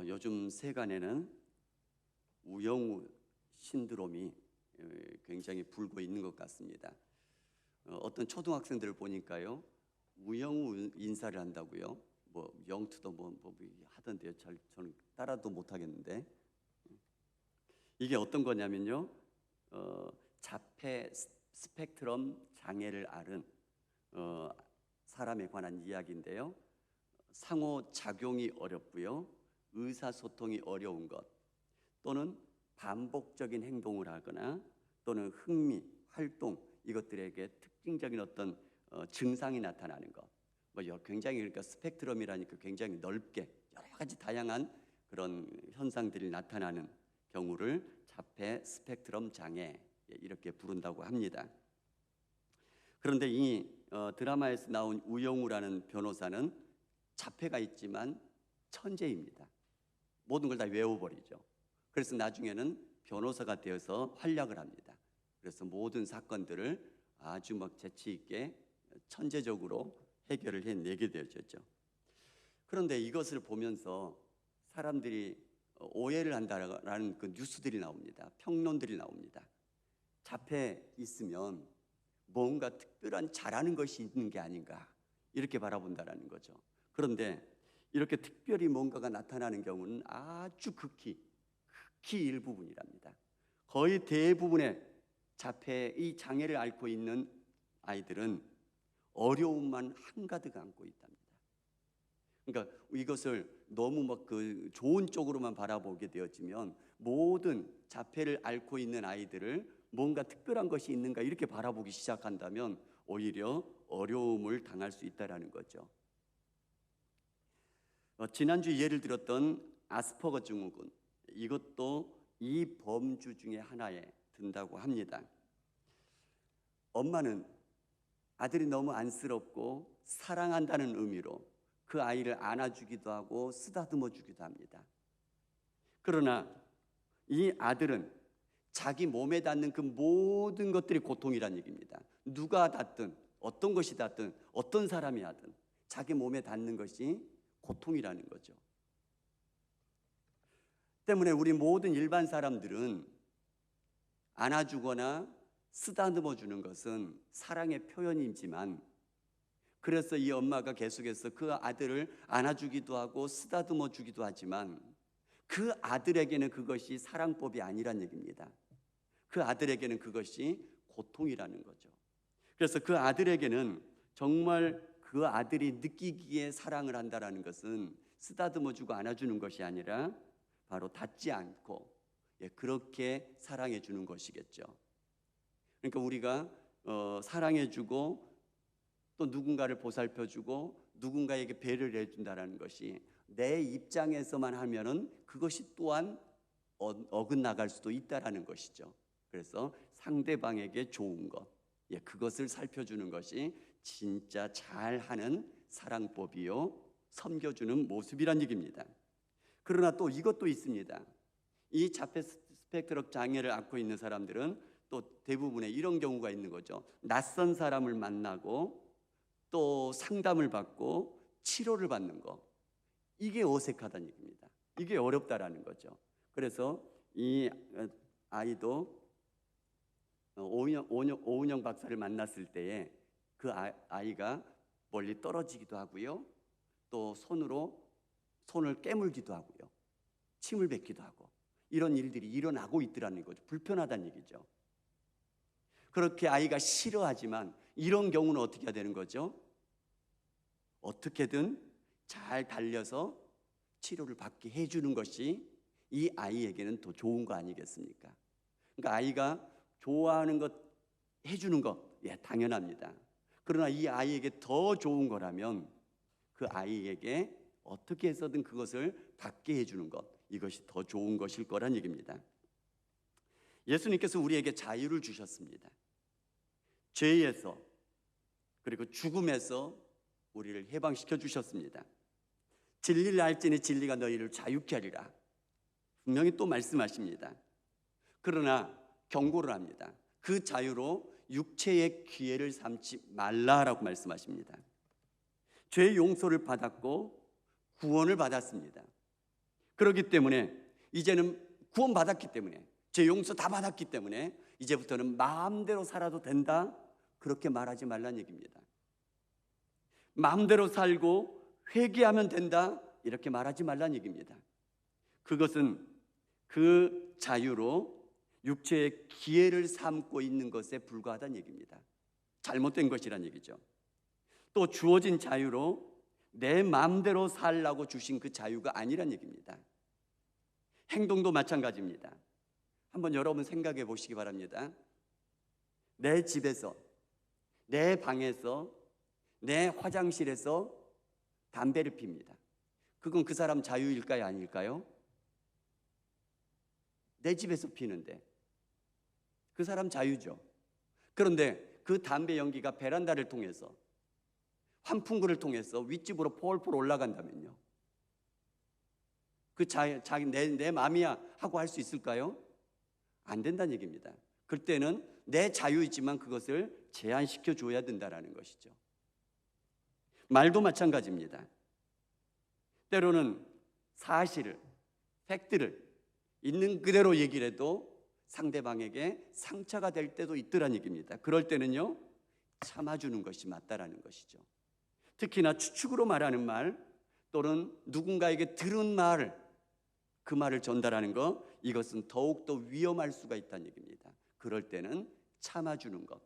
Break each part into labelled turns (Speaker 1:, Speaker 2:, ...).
Speaker 1: 요즘 세간에는 우영우 신드롬이 굉장히 불고 있는 것 같습니다. 어떤 초등학생들을 보니까요, 우영우 인사를 한다고요. 뭐 영투도 뭐 하던데요. 저는 따라도 못 하겠는데, 이게 어떤 거냐면요, 자폐 스펙트럼 장애를 앓은 사람에 관한 이야기인데요. 상호작용이 어렵고요, 의사소통이 어려운 것, 또는 반복적인 행동을 하거나 또는 흥미, 활동, 이것들에게 특징적인 어떤 증상이 나타나는 것, 굉장히, 그러니까 스펙트럼이라니까 굉장히 넓게 여러 가지 다양한 그런 현상들이 나타나는 경우를 자폐 스펙트럼 장애, 이렇게 부른다고 합니다. 그런데 이 드라마에서 나온 우영우라는 변호사는 자폐가 있지만 천재입니다. 모든 걸 다 외워버리죠. 그래서 나중에는 변호사가 되어서 활약을 합니다. 그래서 모든 사건들을 아주 재치 있게 천재적으로 해결을 해내게 되었죠. 그런데 이것을 보면서 사람들이 오해를 한다라는 그 뉴스들이 나옵니다. 평론들이 나옵니다. 자폐 있으면 뭔가 특별한 잘하는 것이 있는 게 아닌가, 이렇게 바라본다라는 거죠. 그런데 이렇게 특별히 뭔가가 나타나는 경우는 아주 극히 일부분이랍니다. 거의 대부분의 자폐의 장애를 앓고 있는 아이들은 어려움만 한가득 안고 있답니다. 그러니까 이것을 너무 그 좋은 쪽으로만 바라보게 되어지면 모든 자폐를 앓고 있는 아이들을 뭔가 특별한 것이 있는가 이렇게 바라보기 시작한다면 오히려 어려움을 당할 수 있다는 거죠. 지난주 예를 들었던 아스퍼거 증후군, 이것도 이 범주 중에 하나에 든다고 합니다. 엄마는 아들이 너무 안쓰럽고 사랑한다는 의미로 그 아이를 안아주기도 하고 쓰다듬어 주기도 합니다. 그러나 이 아들은 자기 몸에 닿는 그 모든 것들이 고통이란 얘기입니다. 누가 닿든 어떤 것이 닿든 어떤 사람이 하든 자기 몸에 닿는 것이 고통이라는 거죠. 때문에 우리 모든 일반 사람들은 안아주거나 쓰다듬어 주는 것은 사랑의 표현이지만, 그래서 이 엄마가 계속해서 그 아들을 안아주기도 하고 쓰다듬어 주기도 하지만 그 아들에게는 그것이 사랑법이 아니란 얘기입니다. 그 아들에게는 그것이 고통이라는 거죠. 그래서 그 아들에게는 정말 그 아들이 느끼기에 사랑을 한다는 것은 쓰다듬어 주고 안아주는 것이 아니라 바로 닿지 않고 그렇게 사랑해 주는 것이겠죠. 그러니까 우리가 사랑해 주고 또 누군가를 보살펴 주고 누군가에게 배려를 해준다는 것이 내 입장에서만 하면은 그것이 또한 어긋나갈 수도 있다라는 것이죠. 그래서 상대방에게 좋은 것, 그것을 살펴주는 것이 진짜 잘하는 사랑법이요, 섬겨주는 모습이란 얘기입니다. 그러나 또 이것도 있습니다. 이 자폐 스펙트럼 장애를 앓고 있는 사람들은 또 대부분의 이런 경우가 있는 거죠. 낯선 사람을 만나고 또 상담을 받고 치료를 받는 거, 이게 어색하다는 얘기입니다. 이게 어렵다라는 거죠. 그래서 이 아이도 오은영 박사를 만났을 때에 그 아이가 멀리 떨어지기도 하고요, 또 손을 깨물기도 하고요, 침을 뱉기도 하고, 이런 일들이 일어나고 있더라는 거죠. 불편하다는 얘기죠. 그렇게 아이가 싫어하지만 이런 경우는 어떻게 해야 되는 거죠? 어떻게든 잘 달려서 치료를 받게 해주는 것이 이 아이에게는 더 좋은 거 아니겠습니까? 그러니까 아이가 좋아하는 것 해주는 것, 당연합니다. 그러나 이 아이에게 더 좋은 거라면 그 아이에게 어떻게 해서든 그것을 받게 해주는 것, 이것이 더 좋은 것일 거란 얘기입니다. 예수님께서 우리에게 자유를 주셨습니다. 죄에서 그리고 죽음에서 우리를 해방시켜 주셨습니다. 진리를 알지니 진리가 너희를 자유케 하리라, 분명히 또 말씀하십니다. 그러나 경고를 합니다. 그 자유로 육체의 기회를 삼지 말라라고 말씀하십니다. 죄 용서를 받았고 구원을 받았습니다. 그렇기 때문에 이제는 구원받았기 때문에, 죄 용서 다 받았기 때문에 이제부터는 마음대로 살아도 된다, 그렇게 말하지 말란 얘기입니다. 마음대로 살고 회개하면 된다, 이렇게 말하지 말란 얘기입니다. 그것은 그 자유로 육체의 기회를 삼고 있는 것에 불과하다는 얘기입니다. 잘못된 것이란 얘기죠. 또 주어진 자유로 내 마음대로 살라고 주신 그 자유가 아니란 얘기입니다. 행동도 마찬가지입니다. 한번 여러분 생각해 보시기 바랍니다. 내 집에서, 내 방에서, 내 화장실에서 담배를 핍니다. 그건 그 사람 자유일까요, 아닐까요? 내 집에서 피는데 그 사람 자유죠. 그런데 그 담배 연기가 베란다를 통해서, 환풍구를 통해서 윗집으로 폴폴 올라간다면요, 그 자기 내 마음이야 하고 할 수 있을까요? 안 된다는 얘기입니다. 그때는 내 자유이지만 그것을 제한시켜 줘야 된다라는 것이죠. 말도 마찬가지입니다. 때로는 사실을, 팩트를 있는 그대로 얘기를 해도 상대방에게 상처가 될 때도 있더란 얘기입니다. 그럴 때는요, 참아주는 것이 맞다라는 것이죠. 특히나 추측으로 말하는 말, 또는 누군가에게 들은 말, 그 말을 전달하는 것, 이것은 더욱더 위험할 수가 있다는 얘기입니다. 그럴 때는 참아주는 것,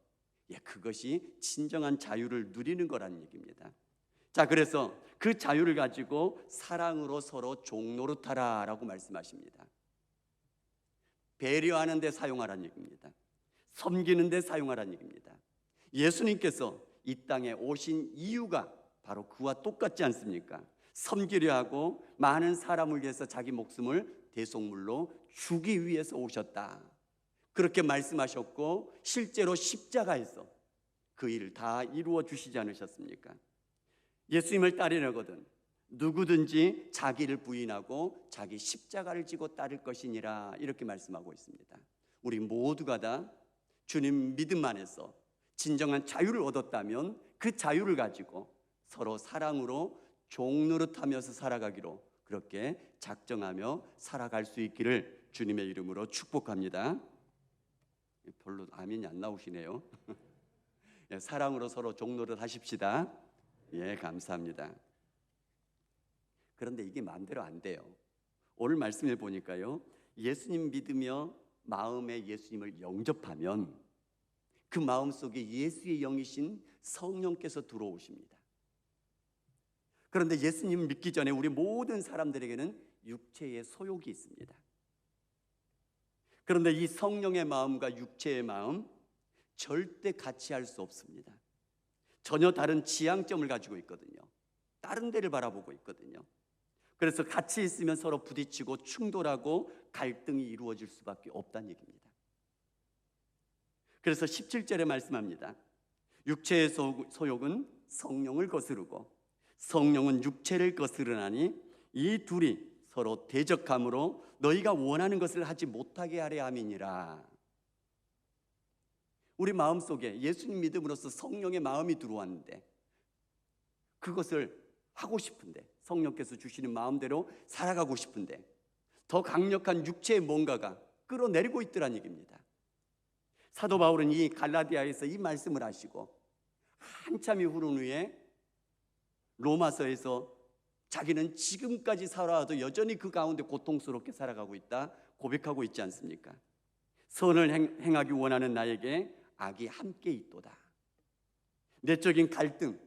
Speaker 1: 그것이 진정한 자유를 누리는 거라는 얘기입니다. 자, 그래서 그 자유를 가지고 사랑으로 서로 종노릇하라 라고 말씀하십니다. 배려하는 데 사용하라는 얘기입니다. 섬기는 데 사용하라는 얘기입니다. 예수님께서 이 땅에 오신 이유가 바로 그와 똑같지 않습니까? 섬기려 하고 많은 사람을 위해서 자기 목숨을 대속물로 주기 위해서 오셨다, 그렇게 말씀하셨고, 실제로 십자가에서 그 일을 다 이루어 주시지 않으셨습니까? 예수님을 따르려거든 누구든지 자기를 부인하고 자기 십자가를 지고 따를 것이니라, 이렇게 말씀하고 있습니다. 우리 모두가 다 주님 믿음 안에서 진정한 자유를 얻었다면 그 자유를 가지고 서로 사랑으로 종노릇하면서 살아가기로 그렇게 작정하며 살아갈 수 있기를 주님의 이름으로 축복합니다. 별로 아멘이 안 나오시네요. 사랑으로 서로 종노릇 하십시다. 감사합니다. 그런데 이게 마음대로 안 돼요. 오늘 말씀해 보니까요, 예수님 믿으며 마음에 예수님을 영접하면 그 마음속에 예수의 영이신 성령께서 들어오십니다. 그런데 예수님 믿기 전에 우리 모든 사람들에게는 육체의 소욕이 있습니다. 그런데 이 성령의 마음과 육체의 마음 절대 같이 할 수 없습니다. 전혀 다른 지향점을 가지고 있거든요. 다른 데를 바라보고 있거든요. 그래서 같이 있으면 서로 부딪히고 충돌하고 갈등이 이루어질 수밖에 없다는 얘기입니다. 그래서 17절에 말씀합니다. 육체의 소욕은 성령을 거스르고 성령은 육체를 거스르나니 이 둘이 서로 대적함으로 너희가 원하는 것을 하지 못하게 하려 함이니라. 우리 마음속에 예수님 믿음으로써 성령의 마음이 들어왔는데 그것을 하고 싶은데, 성령께서 주시는 마음대로 살아가고 싶은데 더 강력한 육체의 뭔가가 끌어내리고 있더란 얘기입니다. 사도 바울은 이 갈라디아에서 이 말씀을 하시고 한참이 흐른 후에 로마서에서 자기는 지금까지 살아와도 여전히 그 가운데 고통스럽게 살아가고 있다 고백하고 있지 않습니까? 선을 행하기 원하는 나에게 악이 함께 있도다. 내적인 갈등,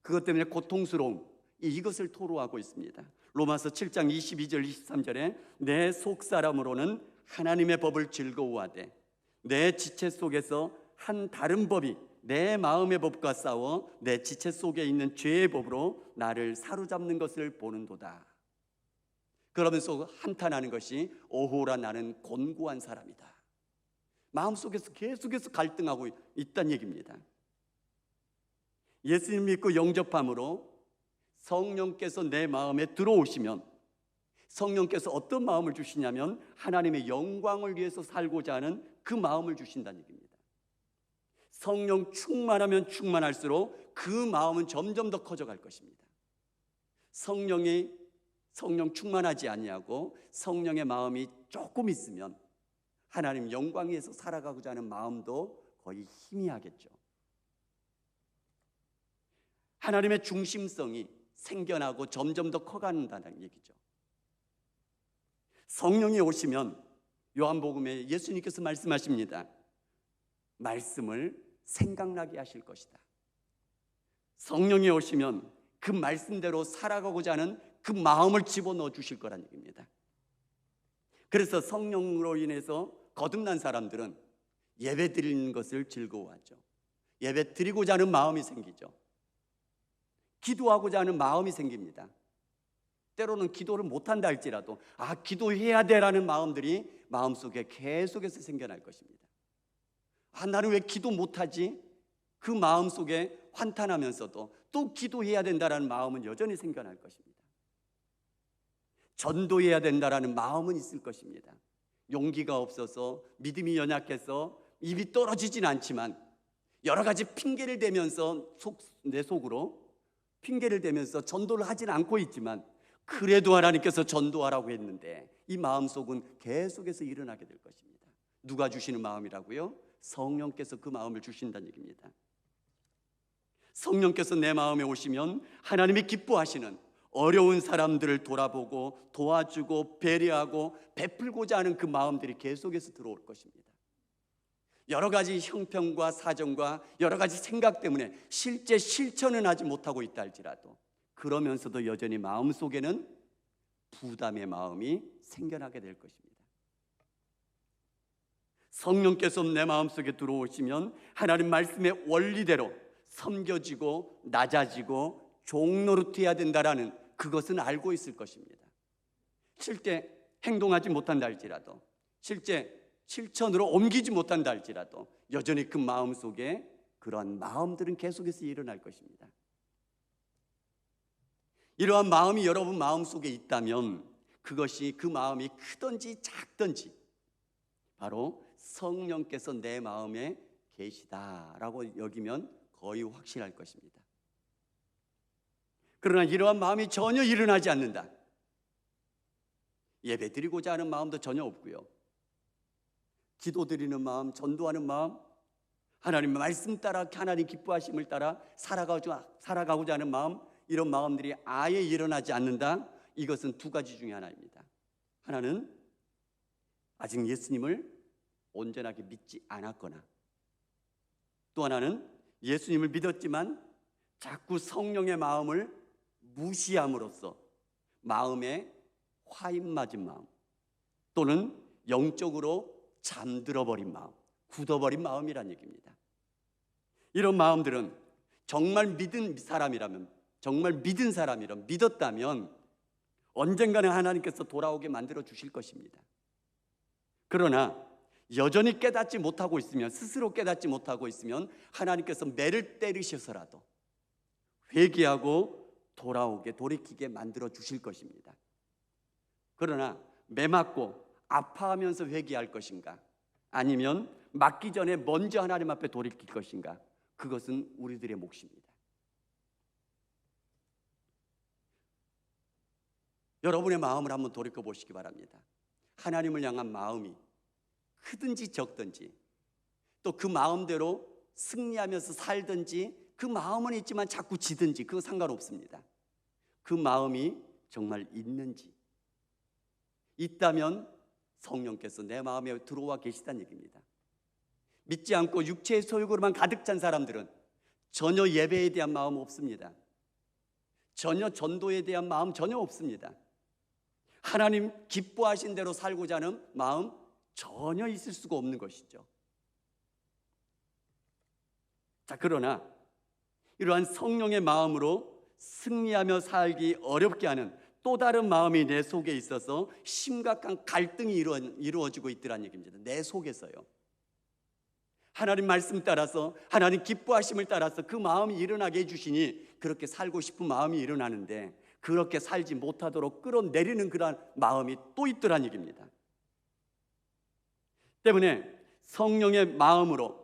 Speaker 1: 그것 때문에 고통스러움, 이것을 토로하고 있습니다. 로마서 7장 22절 23절에 내 속사람으로는 하나님의 법을 즐거워하되 내 지체 속에서 한 다른 법이 내 마음의 법과 싸워 내 지체 속에 있는 죄의 법으로 나를 사로잡는 것을 보는도다. 그러면서 한탄하는 것이 오호라 나는 곤고한 사람이다. 마음속에서 계속해서 갈등하고 있다는 얘기입니다. 예수님 믿고 영접함으로 성령께서 내 마음에 들어오시면 성령께서 어떤 마음을 주시냐면 하나님의 영광을 위해서 살고자 하는 그 마음을 주신다는 얘기입니다. 성령 충만하면 충만할수록 그 마음은 점점 더 커져갈 것입니다. 성령이 성령 충만하지 아니하고 성령의 마음이 조금 있으면 하나님 영광 위에서 살아가고자 하는 마음도 거의 희미하겠죠. 하나님의 중심성이 생겨나고 점점 더 커간다는 얘기죠. 성령이 오시면 요한복음에 예수님께서 말씀하십니다. 말씀을 생각나게 하실 것이다. 성령이 오시면 그 말씀대로 살아가고자 하는 그 마음을 집어넣어 주실 거란 얘기입니다. 그래서 성령으로 인해서 거듭난 사람들은 예배 드리는 것을 즐거워하죠. 예배 드리고자 하는 마음이 생기죠. 기도하고자 하는 마음이 생깁니다. 때로는 기도를 못한다 할지라도 기도해야 돼라는 마음들이 마음속에 계속해서 생겨날 것입니다. 나는 왜 기도 못하지? 그 마음속에 환탄하면서도 또 기도해야 된다라는 마음은 여전히 생겨날 것입니다. 전도해야 된다라는 마음은 있을 것입니다. 용기가 없어서 믿음이 연약해서 입이 떨어지진 않지만 여러 가지 핑계를 대면서 내 속으로 핑계를 대면서 전도를 하진 않고 있지만 그래도 하나님께서 전도하라고 했는데 이 마음속은 계속해서 일어나게 될 것입니다. 누가 주시는 마음이라고요? 성령께서 그 마음을 주신다는 얘기입니다. 성령께서 내 마음에 오시면 하나님이 기뻐하시는 어려운 사람들을 돌아보고 도와주고 배려하고 베풀고자 하는 그 마음들이 계속해서 들어올 것입니다. 여러 가지 형편과 사정과 여러 가지 생각 때문에 실제 실천은 하지 못하고 있다 할지라도 그러면서도 여전히 마음속에는 부담의 마음이 생겨나게 될 것입니다. 성령께서 내 마음속에 들어오시면 하나님 말씀의 원리대로 섬겨지고 낮아지고 종노릇해야 된다라는 그것은 알고 있을 것입니다. 실제 행동하지 못한다 할지라도 실제 실천으로 옮기지 못한다 할지라도 여전히 그 마음속에 그러한 마음들은 계속해서 일어날 것입니다. 이러한 마음이 여러분 마음속에 있다면 그것이 그 마음이 크든지 작든지 바로 성령께서 내 마음에 계시다라고 여기면 거의 확실할 것입니다. 그러나 이러한 마음이 전혀 일어나지 않는다. 예배 드리고자 하는 마음도 전혀 없고요. 기도드리는 마음, 전도하는 마음, 하나님 말씀 따라 하나님 기뻐하심을 따라 살아가고자 하는 마음, 이런 마음들이 아예 일어나지 않는다. 이것은 두 가지 중에 하나입니다. 하나는 아직 예수님을 온전하게 믿지 않았거나 또 하나는 예수님을 믿었지만 자꾸 성령의 마음을 무시함으로써 마음에 화인 맞은 마음 또는 영적으로 잠들어버린 마음, 굳어버린 마음이란 얘기입니다. 이런 마음들은 정말 믿은 사람이라면 믿었다면 언젠가는 하나님께서 돌아오게 만들어 주실 것입니다. 그러나 여전히 깨닫지 못하고 있으면 스스로 깨닫지 못하고 있으면 하나님께서 매를 때리셔서라도 회개하고 돌이키게 만들어 주실 것입니다. 그러나 매 맞고 아파하면서 회개할 것인가 아니면 맞기 전에 먼저 하나님 앞에 돌이킬 것인가 그것은 우리들의 몫입니다. 여러분의 마음을 한번 돌이켜 보시기 바랍니다. 하나님을 향한 마음이 크든지 적든지 또 그 마음대로 승리하면서 살든지 그 마음은 있지만 자꾸 지든지 그거 상관없습니다. 그 마음이 정말 있는지 있다면 성령께서 내 마음에 들어와 계시다는 얘기입니다. 믿지 않고 육체의 소욕으로만 가득 찬 사람들은 전혀 예배에 대한 마음 없습니다. 전혀 전도에 대한 마음 전혀 없습니다. 하나님 기뻐하신 대로 살고자 하는 마음 전혀 있을 수가 없는 것이죠. 자, 그러나 이러한 성령의 마음으로 승리하며 살기 어렵게 하는 또 다른 마음이 내 속에 있어서 심각한 갈등이 이루어지고 있더란 얘기입니다. 내 속에서요. 하나님 말씀 따라서 하나님 기뻐하심을 따라서 그 마음이 일어나게 해주시니 그렇게 살고 싶은 마음이 일어나는데 그렇게 살지 못하도록 끌어내리는 그러한 마음이 또 있더란 얘기입니다. 때문에 성령의 마음으로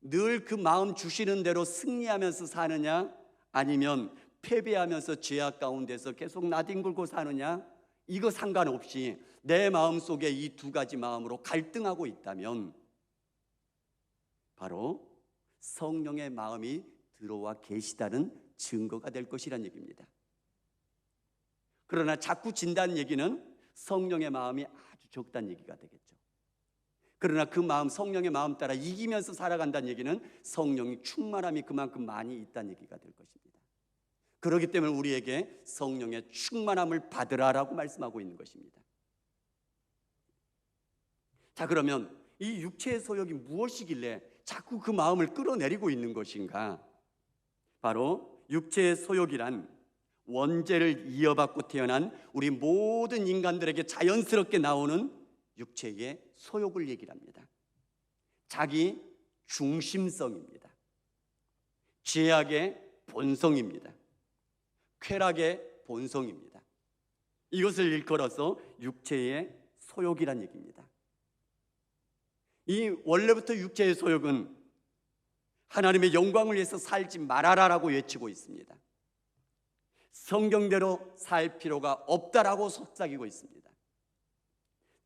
Speaker 1: 늘 그 마음 주시는 대로 승리하면서 사느냐 아니면 패배하면서 죄악 가운데서 계속 나뒹굴고 사느냐, 이거 상관없이 내 마음속에 이 두 가지 마음으로 갈등하고 있다면 바로 성령의 마음이 들어와 계시다는 증거가 될 것이란 얘기입니다. 그러나 자꾸 진다는 얘기는 성령의 마음이 아주 적다는 얘기가 되겠죠. 그러나 그 마음, 성령의 마음 따라 이기면서 살아간다는 얘기는 성령의 충만함이 그만큼 많이 있다는 얘기가 될 것입니다. 그렇기 때문에 우리에게 성령의 충만함을 받으라라고 말씀하고 있는 것입니다. 자, 그러면 이 육체의 소욕이 무엇이길래 자꾸 그 마음을 끌어내리고 있는 것인가? 바로 육체의 소욕이란 원죄를 이어받고 태어난 우리 모든 인간들에게 자연스럽게 나오는 육체의 소욕을 얘기합니다. 자기 중심성입니다. 죄악의 본성입니다. 쾌락의 본성입니다. 이것을 일컬어서 육체의 소욕이란 얘기입니다. 이 원래부터 육체의 소욕은 하나님의 영광을 위해서 살지 말아라라고 외치고 있습니다. 성경대로 살 필요가 없다라고 속삭이고 있습니다.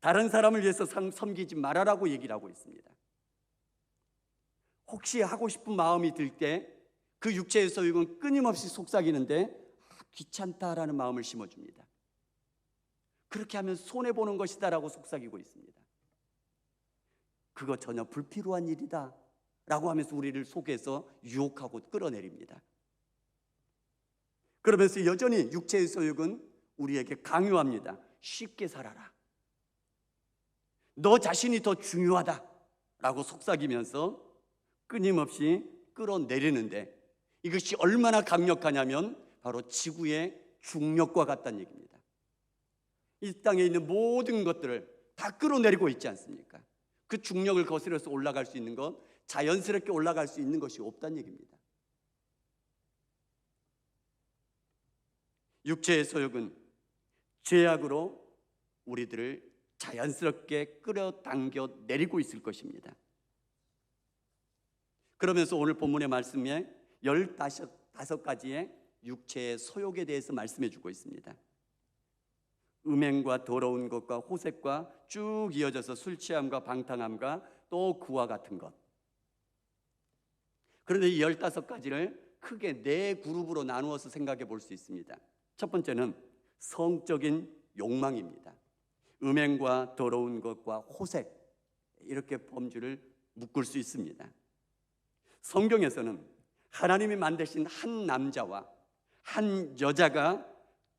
Speaker 1: 다른 사람을 위해서 섬기지 말아라고 얘기를 하고 있습니다. 혹시 하고 싶은 마음이 들 때 그 육체의 소욕은 끊임없이 속삭이는데 귀찮다라는 마음을 심어줍니다. 그렇게 하면 손해보는 것이다라고 속삭이고 있습니다. 그거 전혀 불필요한 일이다 라고 하면서 우리를 속에서 유혹하고 끌어내립니다. 그러면서 여전히 육체의 소욕은 우리에게 강요합니다. 쉽게 살아라. 너 자신이 더 중요하다 라고 속삭이면서 끊임없이 끌어내리는데, 이것이 얼마나 강력하냐면 바로 지구의 중력과 같다는 얘기입니다. 이 땅에 있는 모든 것들을 다 끌어내리고 있지 않습니까? 그 중력을 거스려서 올라갈 수 있는 것, 자연스럽게 올라갈 수 있는 것이 없다는 얘기입니다. 육체의 소욕은 죄악으로 우리들을 자연스럽게 끌어당겨 내리고 있을 것입니다. 그러면서 오늘 본문의 말씀에 15가지의 육체의 소욕에 대해서 말씀해 주고 있습니다. 음행과 더러운 것과 호색과 쭉 이어져서 술 취함과 방탕함과 또 그와 같은 것. 그런데 이 15가지를 크게 4그룹으로 나누어서 생각해 볼 수 있습니다. 첫 번째는 성적인 욕망입니다. 음행과 더러운 것과 호색, 이렇게 범주를 묶을 수 있습니다. 성경에서는 하나님이 만드신 한 남자와 한 여자가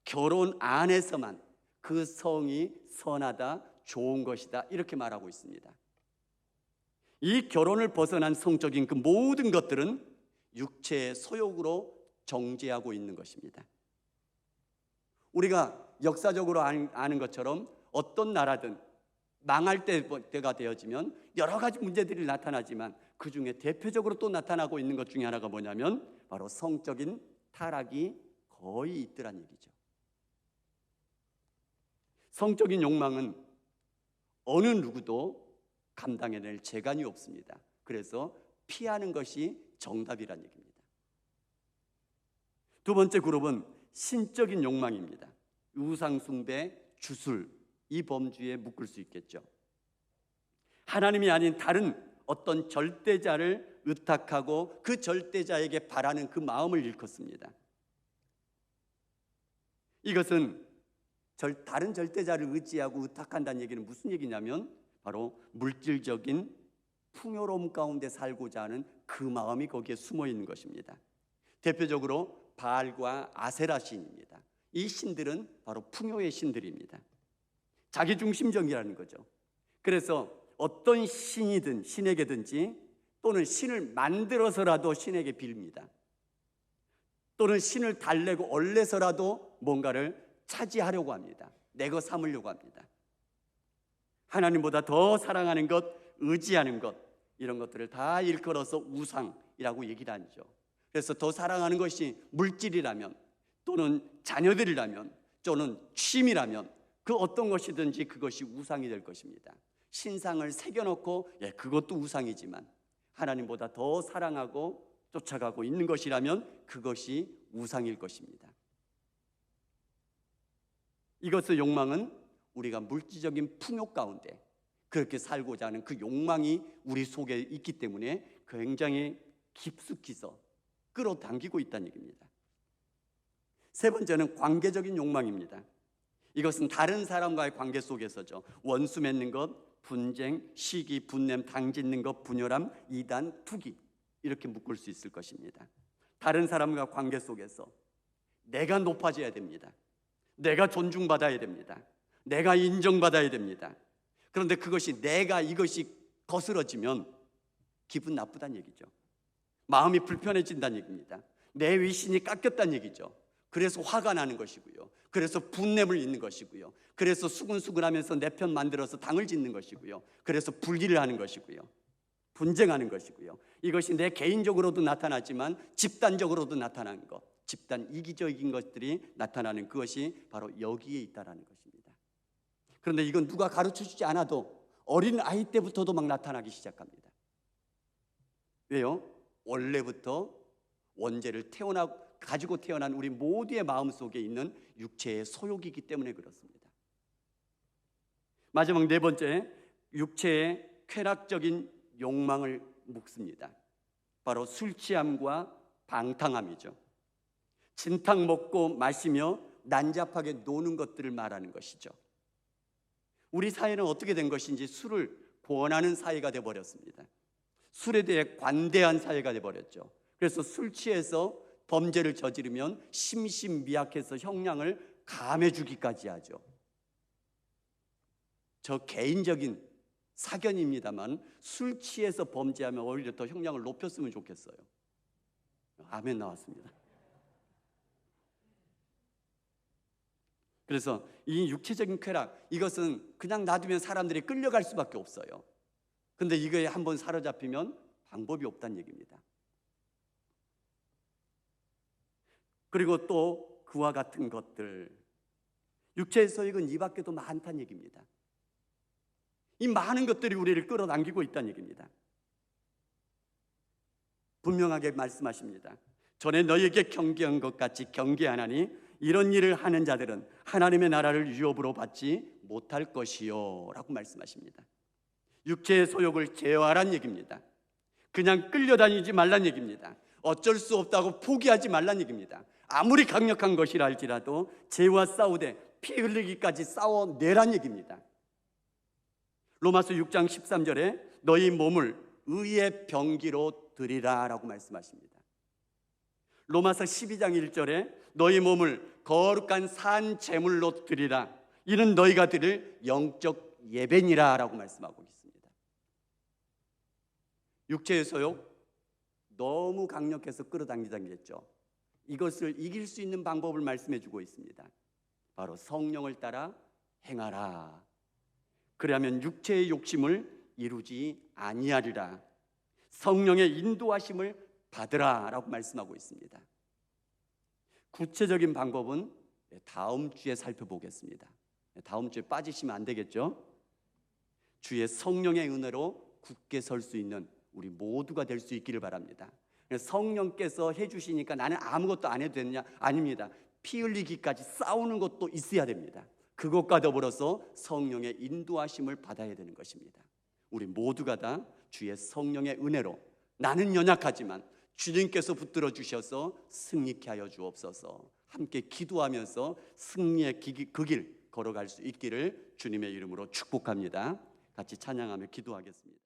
Speaker 1: 결혼 안에서만 그 성이 선하다, 좋은 것이다, 이렇게 말하고 있습니다. 이 결혼을 벗어난 성적인 그 모든 것들은 육체의 소욕으로 정죄하고 있는 것입니다. 우리가 역사적으로 아는 것처럼 어떤 나라든 망할 때가 되어지면 여러 가지 문제들이 나타나지만 그 중에 대표적으로 또 나타나고 있는 것 중에 하나가 뭐냐면 바로 성적인 타락이 거의 있더란 얘기죠. 성적인 욕망은 어느 누구도 감당해낼 재간이 없습니다. 그래서 피하는 것이 정답이란 얘기입니다. 두 번째 그룹은 신적인 욕망입니다. 우상숭배, 주술, 이 범주에 묶을 수 있겠죠. 하나님이 아닌 다른 어떤 절대자를 의탁하고 그 절대자에게 바라는 그 마음을 일컫습니다. 이것은 다른 절대자를 의지하고 의탁한다는 얘기는 무슨 얘기냐면 바로 물질적인 풍요로움 가운데 살고자 하는 그 마음이 거기에 숨어 있는 것입니다. 대표적으로 바알과 아세라 신입니다. 이 신들은 바로 풍요의 신들입니다. 자기중심적이라는 거죠. 그래서 어떤 신이든 신에게든지 또는 신을 만들어서라도 신에게 빌립니다. 또는 신을 달래고 얼레서라도 뭔가를 차지하려고 합니다. 내 것 삼으려고 합니다. 하나님보다 더 사랑하는 것, 의지하는 것, 이런 것들을 다 일컬어서 우상이라고 얘기를 하죠. 그래서 더 사랑하는 것이 물질이라면 또는 자녀들이라면 또는 취미라면 그 어떤 것이든지 그것이 우상이 될 것입니다. 신상을 새겨놓고 그것도 우상이지만 하나님보다 더 사랑하고 쫓아가고 있는 것이라면 그것이 우상일 것입니다. 이것의 욕망은 우리가 물질적인 풍요 가운데 그렇게 살고자 하는 그 욕망이 우리 속에 있기 때문에 굉장히 깊숙이서 끌어당기고 있다는 얘기입니다. 세 번째는 관계적인 욕망입니다. 이것은 다른 사람과의 관계 속에서죠. 원수 맺는 것, 분쟁, 시기, 분냄, 당짓는 것, 분열함, 이단, 투기, 이렇게 묶을 수 있을 것입니다. 다른 사람과 관계 속에서 내가 높아져야 됩니다. 내가 존중받아야 됩니다. 내가 인정받아야 됩니다. 그런데 이것이 거스러지면 기분 나쁘다는 얘기죠. 마음이 불편해진다는 얘기입니다. 내 위신이 깎였다는 얘기죠. 그래서 화가 나는 것이고요. 그래서 분냄을 잇는 것이고요. 그래서 수근수근하면서 내 편 만들어서 당을 짓는 것이고요. 그래서 불의를 하는 것이고요. 분쟁하는 것이고요. 이것이 내 개인적으로도 나타나지만 집단적으로도 나타나는 것, 집단 이기적인 것들이 나타나는 그것이 바로 여기에 있다는 것입니다. 그런데 이건 누가 가르쳐주지 않아도 어린 아이 때부터도 막 나타나기 시작합니다. 왜요? 원래부터 원죄를 가지고 태어난 우리 모두의 마음속에 있는 육체의 소욕이기 때문에 그렇습니다. 마지막 네 번째, 육체의 쾌락적인 욕망을 묻습니다. 바로 술 취함과 방탕함이죠. 진탕 먹고 마시며 난잡하게 노는 것들을 말하는 것이죠. 우리 사회는 어떻게 된 것인지 술을 권하는 사회가 되어버렸습니다. 술에 대해 관대한 사회가 되어버렸죠. 그래서 술 취해서 범죄를 저지르면 심신미약해서 형량을 감해주기까지 하죠. 저 개인적인 사견입니다만 술 취해서 범죄하면 오히려 더 형량을 높였으면 좋겠어요. 아멘 나왔습니다. 그래서 이 육체적인 쾌락, 이것은 그냥 놔두면 사람들이 끌려갈 수밖에 없어요. 근데 이거에 한번 사로잡히면 방법이 없다는 얘기입니다. 그리고 또 그와 같은 것들, 육체의 소욕은 이 밖에도 많다는 얘기입니다. 이 많은 것들이 우리를 끌어당기고 있다는 얘기입니다. 분명하게 말씀하십니다. 전에 너희에게 경계한 것 같이 경계하나니 이런 일을 하는 자들은 하나님의 나라를 유업으로 받지 못할 것이요 라고 말씀하십니다. 육체의 소욕을 제어하란 얘기입니다. 그냥 끌려다니지 말란 얘기입니다. 어쩔 수 없다고 포기하지 말란 얘기입니다. 아무리 강력한 것이라 할지라도 죄와 싸우되 피 흘리기까지 싸워내란 얘기입니다. 로마서 6장 13절에 너희 몸을 의의 병기로 드리라 라고 말씀하십니다. 로마서 12장 1절에 너희 몸을 거룩한 산 제물로 드리라, 이는 너희가 드릴 영적 예배니라 라고 말씀하고 있습니다. 육체의 소욕 너무 강력해서 끌어당기겠죠. 이것을 이길 수 있는 방법을 말씀해 주고 있습니다. 바로 성령을 따라 행하라. 그러면 육체의 욕심을 이루지 아니하리라. 성령의 인도하심을 받으라 라고 말씀하고 있습니다. 구체적인 방법은 다음 주에 살펴보겠습니다. 다음 주에 빠지시면 안 되겠죠? 주의 성령의 은혜로 굳게 설 수 있는 우리 모두가 될 수 있기를 바랍니다. 성령께서 해주시니까 나는 아무것도 안 해도 되느냐? 아닙니다. 피 흘리기까지 싸우는 것도 있어야 됩니다. 그것과 더불어서 성령의 인도하심을 받아야 되는 것입니다. 우리 모두가 다 주의 성령의 은혜로, 나는 연약하지만 주님께서 붙들어 주셔서 승리케 하여 주옵소서. 함께 기도하면서 승리의 그 길 걸어갈 수 있기를 주님의 이름으로 축복합니다. 같이 찬양하며 기도하겠습니다.